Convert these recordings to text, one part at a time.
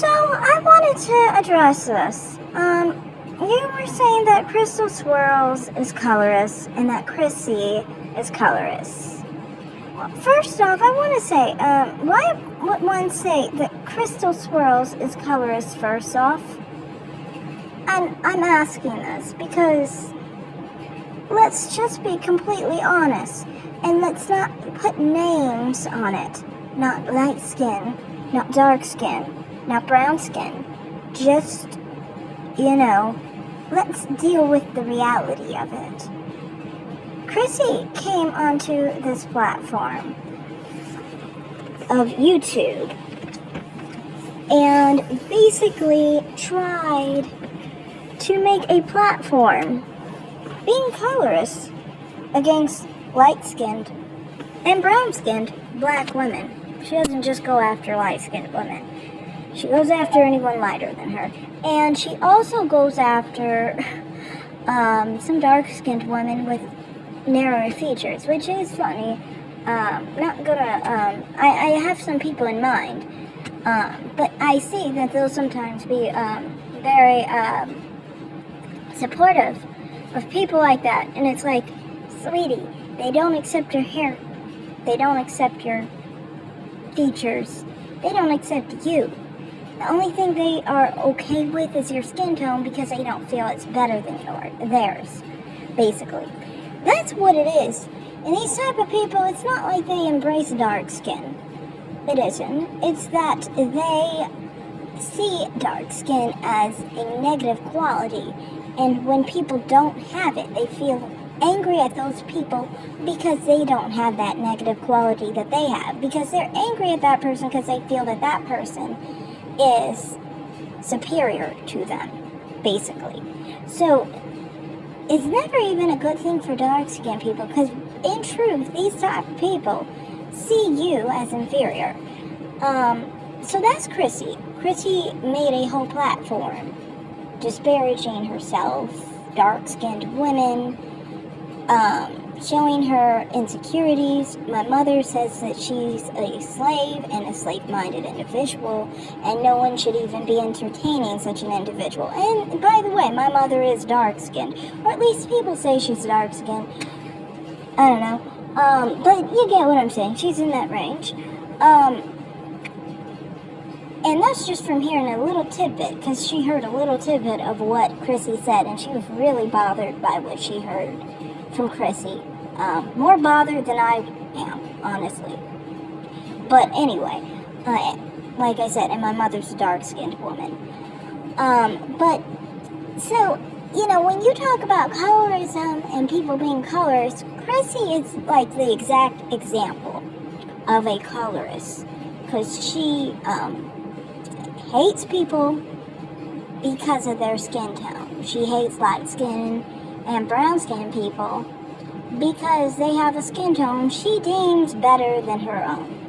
So, I wanted to address this. You were saying that Crystal Swirls is colorist and that Chrissy is colorist. Well, first off, I want to say, why would one say that Crystal Swirls is colorist first off? And I'm asking this because let's just be completely honest and let's not put names on it. Not light skin, not dark skin, not brown skin. Just, let's deal with the reality of it. Chrissy came onto this platform of YouTube and basically tried to make a platform being colorist against light-skinned and brown-skinned black women. She doesn't just go after light-skinned women. She goes after anyone lighter than her. And she also goes after some dark-skinned women with narrower features, which is funny. I have some people in mind, but I see that they'll sometimes be very supportive of people like that. And it's like, sweetie, they don't accept your hair. They don't accept your features. They don't accept you. The only thing they are okay with is your skin tone because they don't feel it's better than theirs, basically. That's what it is. And these type of people, it's not like they embrace dark skin. It isn't. It's that they see dark skin as a negative quality. And when people don't have it, they feel angry at those people because they don't have that negative quality that they have. Because they're angry at that person because they feel that that person is superior to them, basically. So, it's never even a good thing for dark-skinned people because, in truth, these type of people see you as inferior. So that's Chrissy. Chrissy made a whole platform disparaging herself, dark-skinned women, showing her insecurities. My mother says that she's a slave and a slave-minded individual, and no one should even be entertaining such an individual. And by the way, my mother is dark-skinned, or at least people say she's dark-skinned. I don't know. But you get what I'm saying. She's in that range. And that's just from hearing a little tidbit, because she heard a little tidbit of what Chrissy said, and she was really bothered by what she heard from Chrissy. More bothered than I am, honestly. But anyway, like I said, and my mother's a dark-skinned woman. But, so, when you talk about colorism and people being colorists, Chrissy is like the exact example of a colorist. Because she, hates people because of their skin tone. She hates light-skinned and brown-skinned people because they have a skin tone she deems better than her own.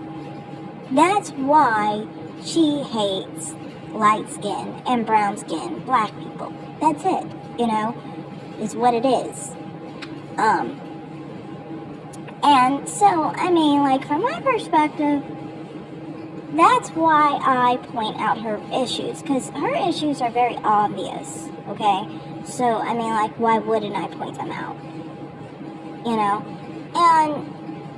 That's why she hates light-skinned and brown-skinned black people. That's it, is what it is. And so, from my perspective, that's why I point out her issues, because her issues are very obvious, okay? So, why wouldn't I point them out? And,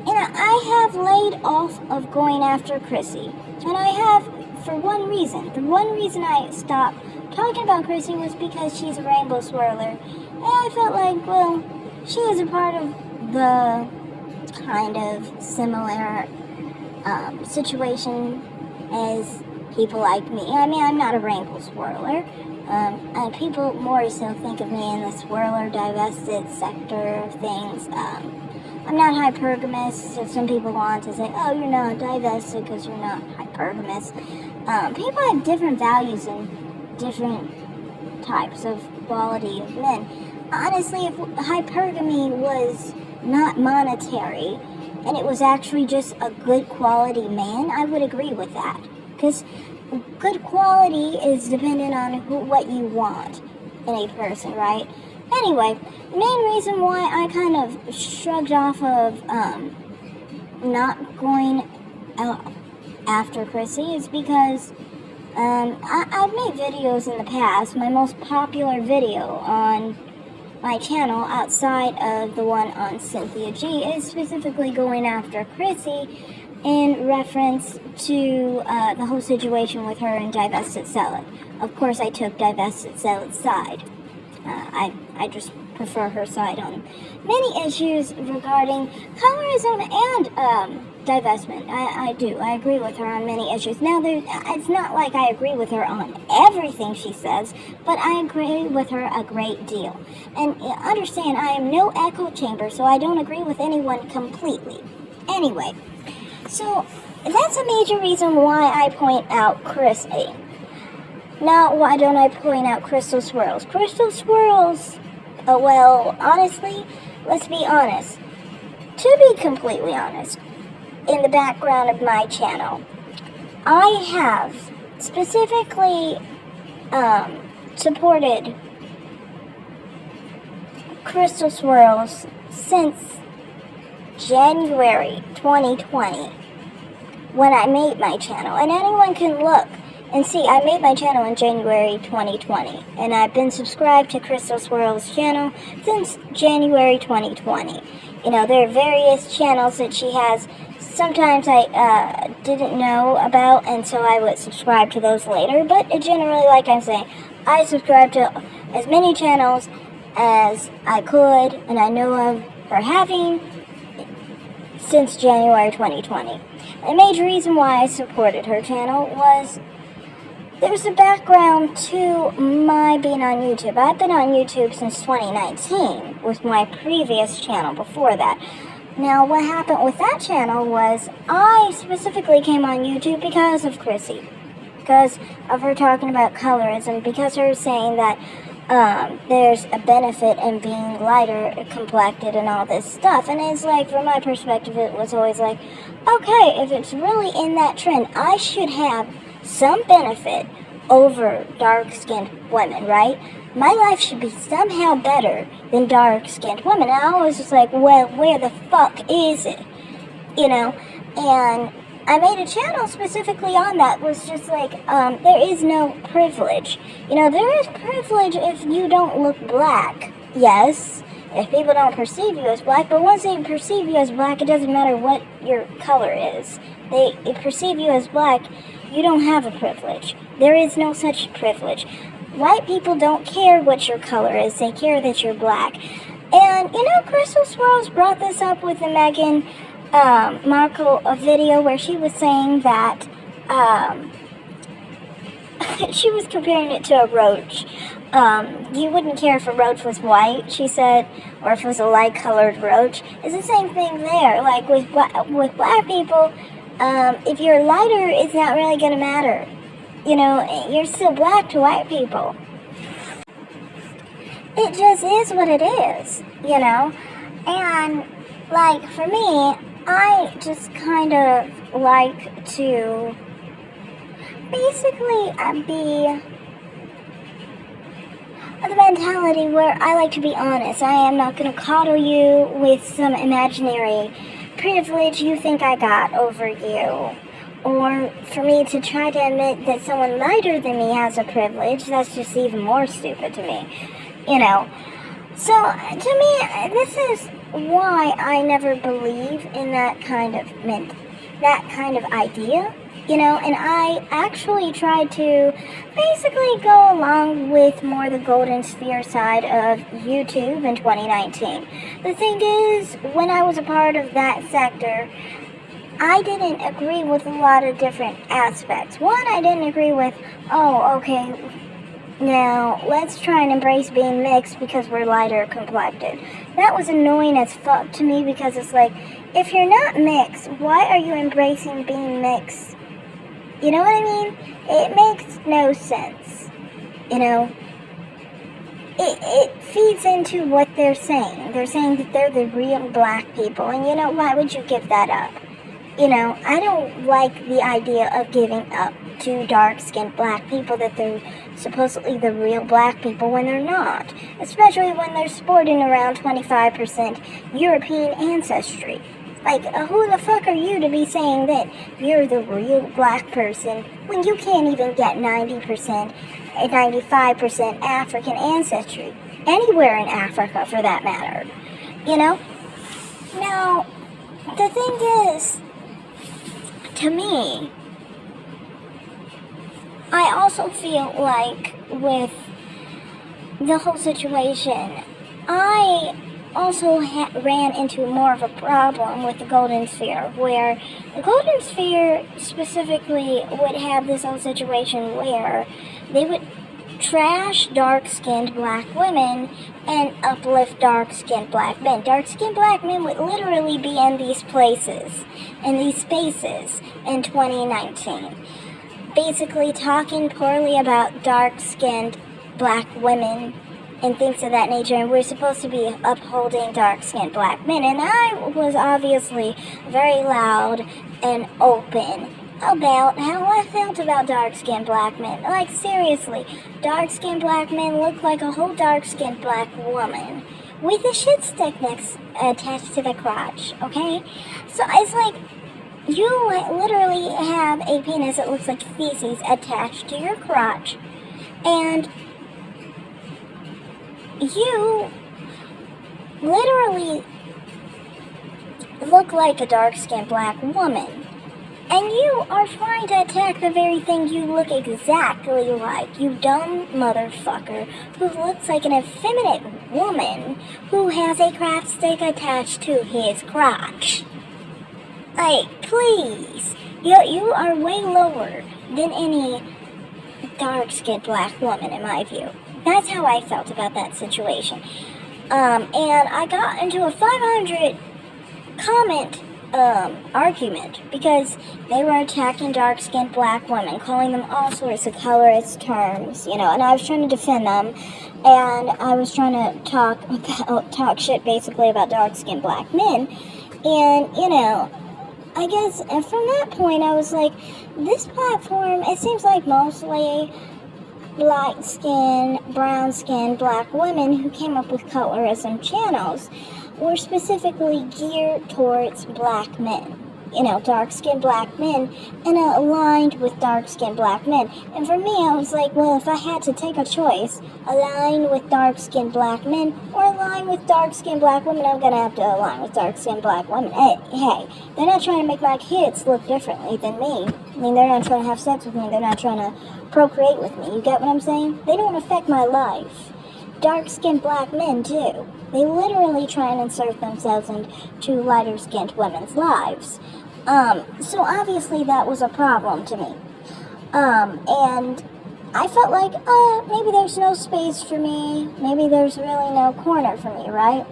I have laid off of going after Chrissy, and I have for one reason. The one reason I stopped talking about Chrissy was because she's a rainbow swirler, and I felt like, well, she is a part of the kind of similar situation as people like me. I'm not a rainbow swirler, and people more so think of me in the swirler divested sector of things. I'm not hypergamous, so some people want to say, oh, you're not divested because you're not hypergamous. People have different values and different types of quality of men. Honestly, if hypergamy was not monetary, and it was actually just a good quality man, I would agree with that. Because good quality is dependent on what you want in a person, right? Anyway, the main reason why I kind of shrugged off of not going out after Chrissy is because I've made videos in the past. My most popular video on my channel, outside of the one on Cynthia G, is specifically going after Chrissy in reference to the whole situation with her and Divested Salad. Of course, I took Divested Salad's side. I just prefer her side on many issues regarding colorism and divestment. I do. I agree with her on many issues. Now, it's not like I agree with her on everything she says, but I agree with her a great deal. And understand, I am no echo chamber, so I don't agree with anyone completely. Anyway, so that's a major reason why I point out Chrissy. Now, why don't I point out Crystal Swirls? Crystal Swirls, well, honestly, let's be honest. To be completely honest, in the background of my channel, I have specifically supported Crystal Swirls since January 2020, when I made my channel. And anyone can look and see, I made my channel in January 2020, and I've been subscribed to Crystal Swirl's channel since January 2020. You know, there are various channels that she has. Sometimes I didn't know about, and so I would subscribe to those later. But generally, like I'm saying, I subscribe to as many channels as I could, and I know of her having since January 2020. The major reason why I supported her channel was there's a background to my being on YouTube. I've been on YouTube since 2019 with my previous channel before that. Now, what happened with that channel was I specifically came on YouTube because of Chrissy. Because of her talking about colorism, because her saying that there's a benefit in being lighter complected and all this stuff. And it's like, from my perspective, it was always like, okay, if it's really in that trend, I should have some benefit over dark-skinned women, right? My life should be somehow better than dark-skinned women. And I was just like, well, where the fuck is it? You know? And I made a channel specifically on that. Was just like, there is no privilege. You know, there is privilege if you don't look black. Yes, if people don't perceive you as black, but once they perceive you as black, it doesn't matter what your color is. They perceive you as black, you don't have a privilege. There is no such privilege. White people don't care what your color is, they care that you're black. And, you know, Crystal Swirls brought this up with the Meghan Markle video where she was saying that she was comparing it to a roach. You wouldn't care if a roach was white, she said, or if it was a light-colored roach. It's the same thing there. Like with black people, if you're lighter, it's not really going to matter. You know, you're still black to white people. It just is what it is, you know? And, like, for me, I just kind of like to basically be of the mentality where I like to be honest. I am not going to coddle you with some imaginary privilege you think I got over you. Or for me to try to admit that someone lighter than me has a privilege, that's just even more stupid to me. You know. So, to me, this is why I never believe in that kind of idea, you know, and I actually tried to basically go along with more the golden sphere side of YouTube in 2019. The thing is, when I was a part of that sector, I didn't agree with a lot of different aspects. One, I didn't agree with, oh, okay, now let's try and embrace being mixed because we're lighter complected. That was annoying as fuck to me because it's like, if you're not mixed, why are you embracing being mixed? You know what I mean? It makes no sense. You know? It feeds into what they're saying. They're saying that they're the real black people. And you know, why would you give that up? You know, I don't like the idea of giving up to dark-skinned black people that they're supposedly the real black people when they're not. Especially when they're sporting around 25% European ancestry. Like, who the fuck are you to be saying that you're the real black person when you can't even get 90% and 95% African ancestry anywhere in Africa, for that matter? You know? Now, the thing is, to me, I also feel like with the whole situation, I also ran into more of a problem with the Golden Sphere, where the Golden Sphere specifically would have this whole situation where they would trash dark-skinned black women and uplift dark-skinned black men. Dark-skinned black men would literally be in these places, in these spaces in 2019, basically talking poorly about dark-skinned black women and things of that nature, and we're supposed to be upholding dark-skinned black men. And I was obviously very loud and open about how I felt about dark-skinned black men. Like, seriously, dark-skinned black men look like a whole dark-skinned black woman with a shit stick attached to the crotch, okay? So it's like, you literally have a penis that looks like feces attached to your crotch, and you literally look like a dark-skinned black woman. And you are trying to attack the very thing you look exactly like, you dumb motherfucker who looks like an effeminate woman who has a crap stick attached to his crotch. Like, please, you are way lower than any dark-skinned black woman in my view. That's how I felt about that situation. And I got into a 500 comment argument because they were attacking dark-skinned black women, calling them all sorts of colorist terms, and I was trying to defend them, and I was trying to talk shit basically about dark-skinned black men, and I guess from that point I was like, this platform, it seems like mostly light-skinned, brown-skinned black women who came up with colorism channels were specifically geared towards black men. Dark-skinned black men, and aligned with dark-skinned black men. And for me, I was like, well, if I had to take a choice, align with dark-skinned black men or align with dark-skinned black women, I'm gonna have to align with dark-skinned black women. Hey, they're not trying to make my kids look differently than me. I mean, they're not trying to have sex with me. They're not trying to procreate with me. You get what I'm saying? They don't affect my life. Dark-skinned black men do. They literally try and insert themselves into lighter-skinned women's lives. So obviously that was a problem to me. And I felt like, maybe there's no space for me. Maybe there's really no corner for me, right?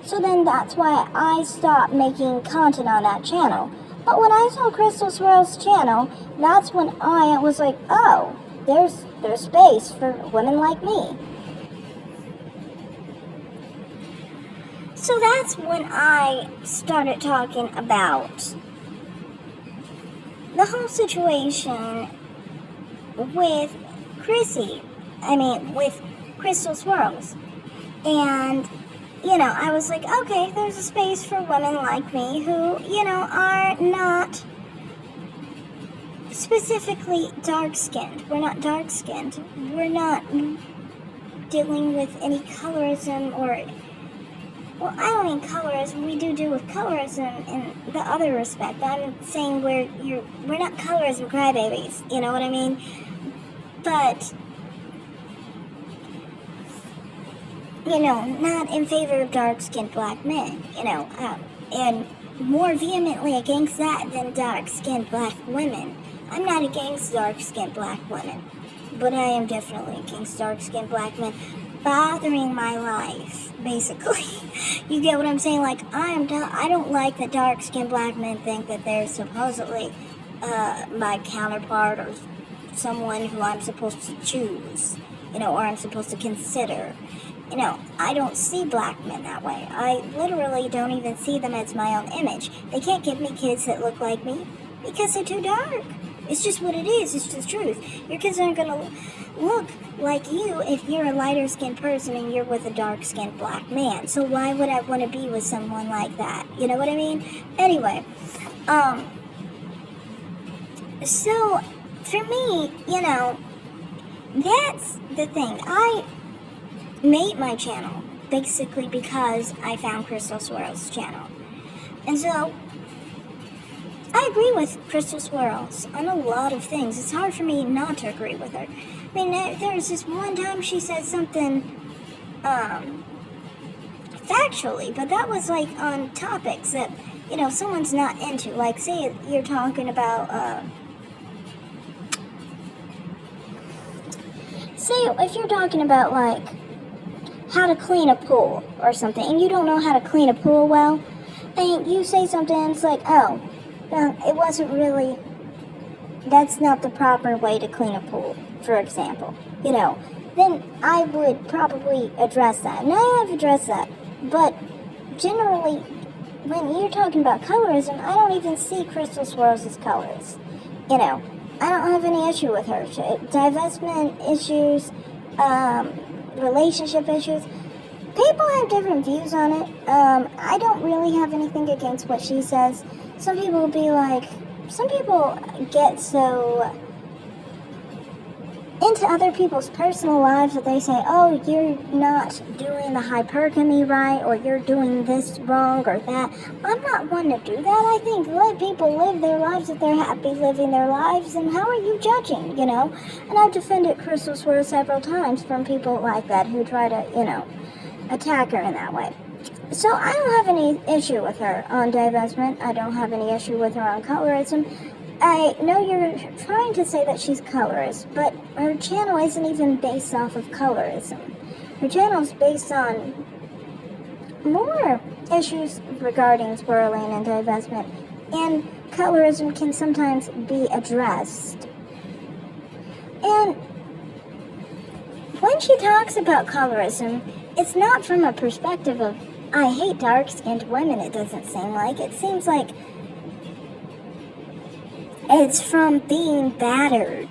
So then that's why I stopped making content on that channel. But when I saw Crystal Swirl's channel, that's when I was like, oh, there's space for women like me. So that's when I started talking about the whole situation with with Crystal Swirls. And, I was like, okay, there's a space for women like me who, are not specifically dark-skinned. We're not dark-skinned. We're not dealing with any colorism or... Well, I don't mean colorism. We do deal with colorism in the other respect. I'm saying we're not colorism crybabies. You know what I mean? But, not in favor of dark-skinned black men. And more vehemently against that than dark-skinned black women. I'm not against dark-skinned black women, but I am definitely against dark-skinned black men bothering my life, basically. You get what I'm saying? Like, I don't like that dark-skinned black men think that they're supposedly my counterpart or someone who I'm supposed to choose, or I'm supposed to consider. I don't see black men that way. I literally don't even see them as my own image. They can't give me kids that look like me because they're too dark. It's just what it is. It's just the truth. Your kids aren't going to look like you if you're a lighter skinned person and you're with a dark skinned black man. So why would I want to be with someone like that? You know what I mean? Anyway, so for me, that's the thing. I made my channel basically because I found Crystal Swirl's channel. And so I agree with Crystal Swirls on a lot of things. It's hard for me not to agree with her. I mean, there was this one time she said something factually, but that was like on topics that, someone's not into. Like, say you're talking about, say if you're talking about like how to clean a pool or something, and you don't know how to clean a pool well, and you say something and it's like, oh, well, it wasn't really, that's not the proper way to clean a pool, for example, then I would probably address that. And I have addressed that, but generally, when you're talking about colorism, I don't even see Crystal Swirls as colorist. I don't have any issue with her. Divestment issues, relationship issues, people have different views on it. I don't really have anything against what she says. Some people get so into other people's personal lives that they say, oh, you're not doing the hypergamy right, or you're doing this wrong or that. I'm not one to do that. I think let people live their lives if they're happy living their lives, and how are you judging, And I've defended Crystal Swirl several times from people like that who try to, attack her in that way. So I don't have any issue with her on divestment. I don't have any issue with her on colorism. I know you're trying to say that she's colorist, but her channel isn't even based off of colorism. Her channel is based on more issues regarding swirling and divestment, and colorism can sometimes be addressed. And when she talks about colorism, it's not from a perspective of, I hate dark-skinned women, it doesn't seem like. It seems like it's from being battered.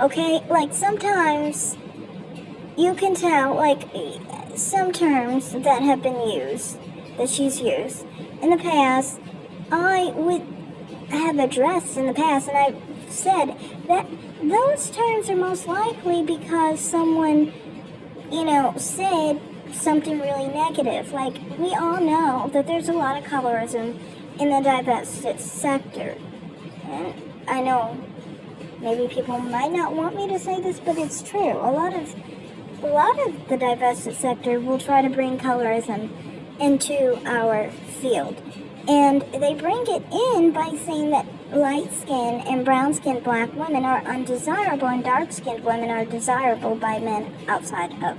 Okay? Like, sometimes you can tell, like, some terms that have been used, that she's used in the past, I would have addressed in the past, and I've said that those terms are most likely because someone, said something really negative. Like, we all know that there's a lot of colorism in the divested sector. And I know maybe people might not want me to say this, but it's true. A lot of the divested sector will try to bring colorism into our field. And they bring it in by saying that light-skinned and brown-skinned black women are undesirable and dark-skinned women are desirable by men outside of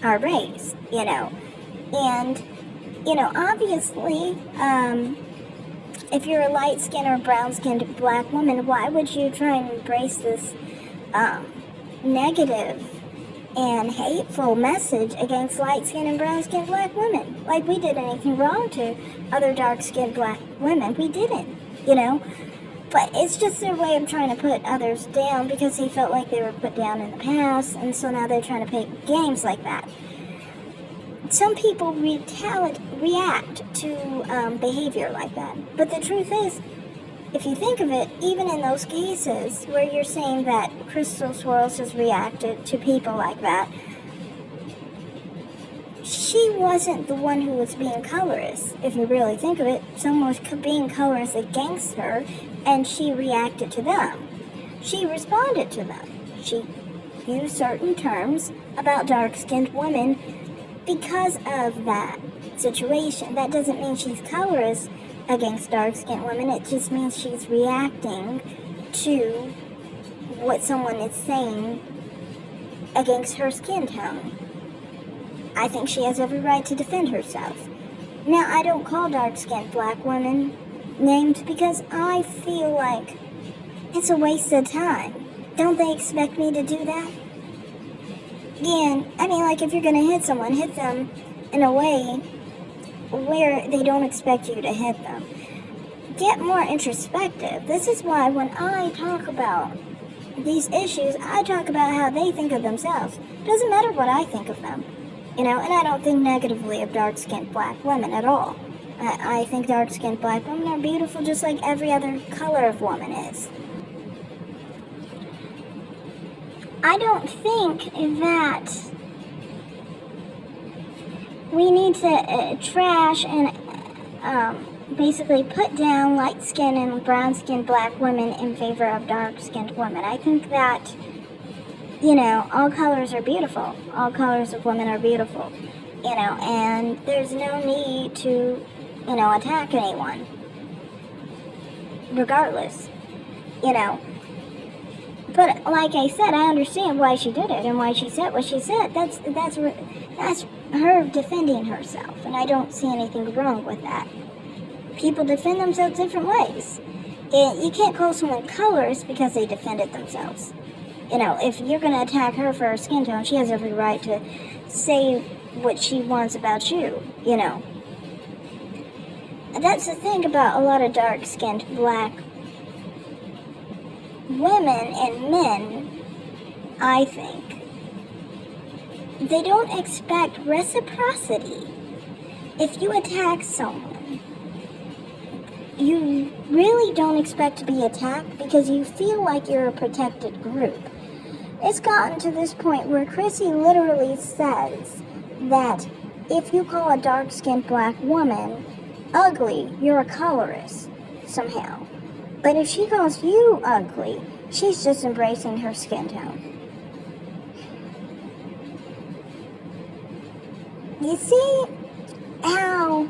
our race, And, obviously, if you're a light-skinned or brown-skinned black woman, why would you try and embrace this negative and hateful message against light-skinned and brown-skinned black women? Like we did anything wrong to other dark-skinned black women. We didn't, But it's just their way of trying to put others down because they felt like they were put down in the past, and so now they're trying to play games like that. Some people react to behavior like that. But the truth is, if you think of it, even in those cases where you're saying that Crystal Swirls has reacted to people like that, she wasn't the one who was being colorist. If you really think of it, someone was being colorist against her, and she reacted to them. She responded to them. She used certain terms about dark-skinned women because of that situation. That doesn't mean she's colorist against dark-skinned women. It just means she's reacting to what someone is saying against her skin tone. I think she has every right to defend herself. Now, I don't call dark-skinned black women names because I feel like it's a waste of time. Don't they expect me to do that? Again, like if you're going to hit someone, hit them in a way where they don't expect you to hit them. get more introspective. This is why when I talk about these issues, I talk about how they think of themselves. Doesn't matter what I think of them, and I don't think negatively of dark-skinned black women at all. I think dark-skinned black women are beautiful just like every other color of woman is. I don't think that we need to trash and basically put down light-skinned and brown-skinned black women in favor of dark-skinned women. I think that, all colors are beautiful. All colors of women are beautiful, and there's no need to, attack anyone, regardless, But like I said, I understand why she did it and why she said what she said. That's her defending herself, and I don't see anything wrong with that. People defend themselves different ways. You can't call someone colorist because they defended themselves. If you're going to attack her for her skin tone, she has every right to say what she wants about you, That's the thing about a lot of dark-skinned black women and men, I think. They don't expect reciprocity. If you attack someone, you really don't expect to be attacked because you feel like you're a protected group. It's gotten to this point where Chrissy literally says that if you call a dark-skinned black woman ugly, you're a colorist somehow. But if she calls you ugly, she's just embracing her skin tone. You see how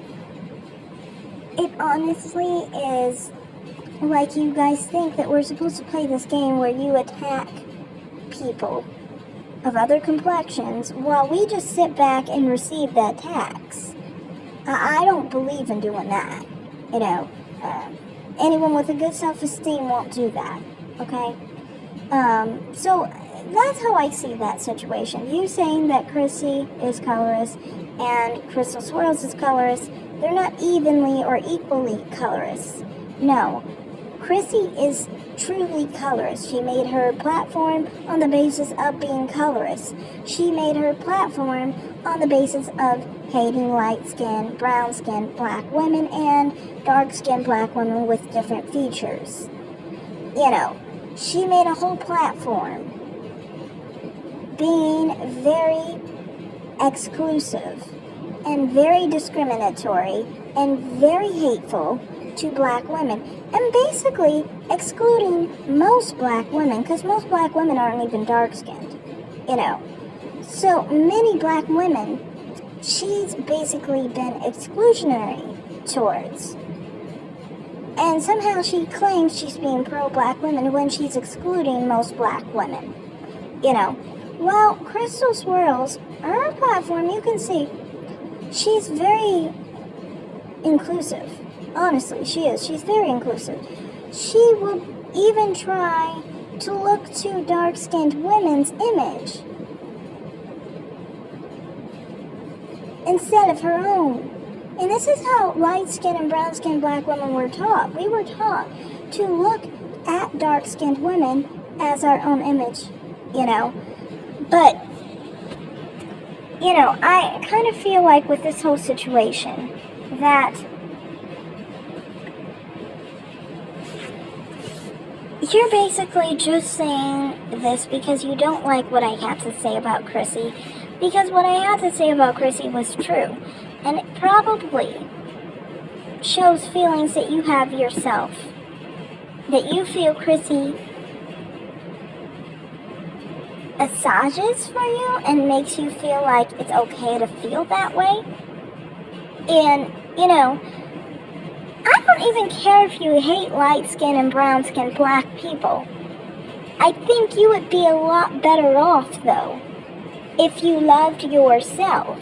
it honestly is like you guys think that we're supposed to play this game where you attack people of other complexions while we just sit back and receive the attacks. I don't believe in doing that. Anyone with a good self-esteem won't do that, okay? So that's how I see that situation. You saying that Chrissy is colorist and Crystal Swirls is colorist, they're not evenly or equally colorists. No, Chrissy is truly colorist. She made her platform on the basis of being colorist. She made her platform on the basis of hating light-skinned, brown-skinned black women and dark-skinned black women with different features. She made a whole platform being very exclusive and very discriminatory and very hateful to black women, and basically excluding most black women, because most black women aren't even dark-skinned, So many black women, she's basically been exclusionary towards. And somehow she claims she's being pro-black women when she's excluding most black women. Well, Crystal Swirls, her platform, you can see, she's very inclusive. Honestly, she is. She's very inclusive. She will even try to look to dark-skinned women's image instead of her own. And this is how light-skinned and brown-skinned black women were taught. We were taught to look at dark-skinned women as our own image, But, I kind of feel like with this whole situation that you're basically just saying this because you don't like what I had to say about Chrissy. Because what I had to say about Chrissy was true. And it probably shows feelings that you have yourself. That you feel Chrissy assages for you and makes you feel like it's okay to feel that way. And, I don't even care if you hate light-skinned and brown-skinned black people. I think you would be a lot better off, though, if you loved yourself.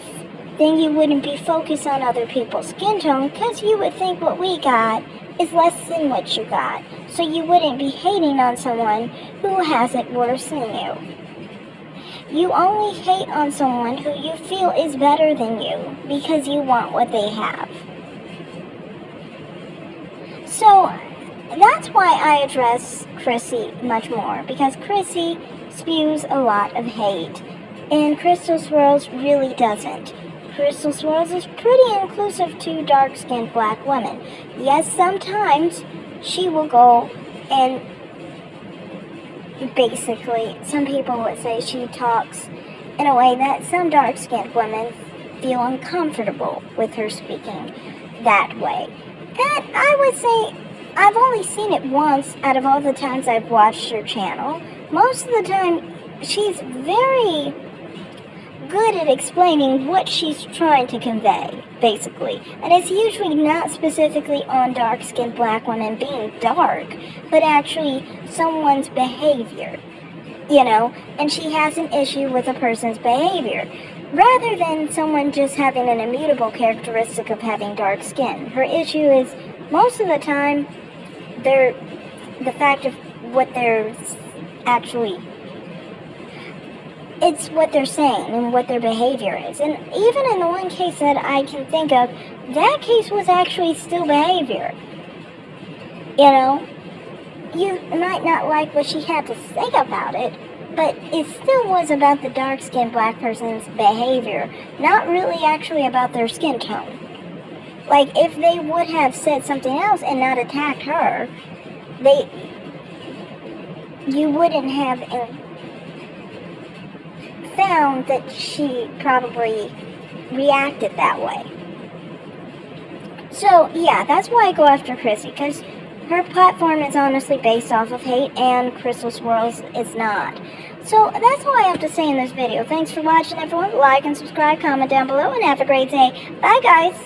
Then you wouldn't be focused on other people's skin tone, because you would think what we got is less than what you got. So you wouldn't be hating on someone who has it worse than you. You only hate on someone who you feel is better than you because you want what they have. So that's why I address Chrissy much more, because Chrissy spews a lot of hate, and Crystal Swirls really doesn't. Crystal Swirls is pretty inclusive to dark-skinned black women. Yes, sometimes she will go and basically, some people would say she talks in a way that some dark-skinned women feel uncomfortable with her speaking that way. That, I would say, I've only seen it once out of all the times I've watched her channel. Most of the time, she's very good at explaining what she's trying to convey, basically. And it's usually not specifically on dark-skinned black women being dark, but actually someone's behavior, and she has an issue with a person's behavior, rather than someone just having an immutable characteristic of having dark skin. Her issue is, most of the time, the fact of what they're actually, it's what they're saying and what their behavior is. And even in the one case that I can think of, that case was actually still behavior. You might not like what she had to say about it, but it still was about the dark-skinned black person's behavior, not really actually about their skin tone. Like, if they would have said something else and not attacked her, you wouldn't have found that she probably reacted that way. So, yeah, that's why I go after Chrissy, because her platform is honestly based off of hate, and Crystal Swirls is not. So, that's all I have to say in this video. Thanks for watching, everyone. Like and subscribe, comment down below, and have a great day. Bye, guys!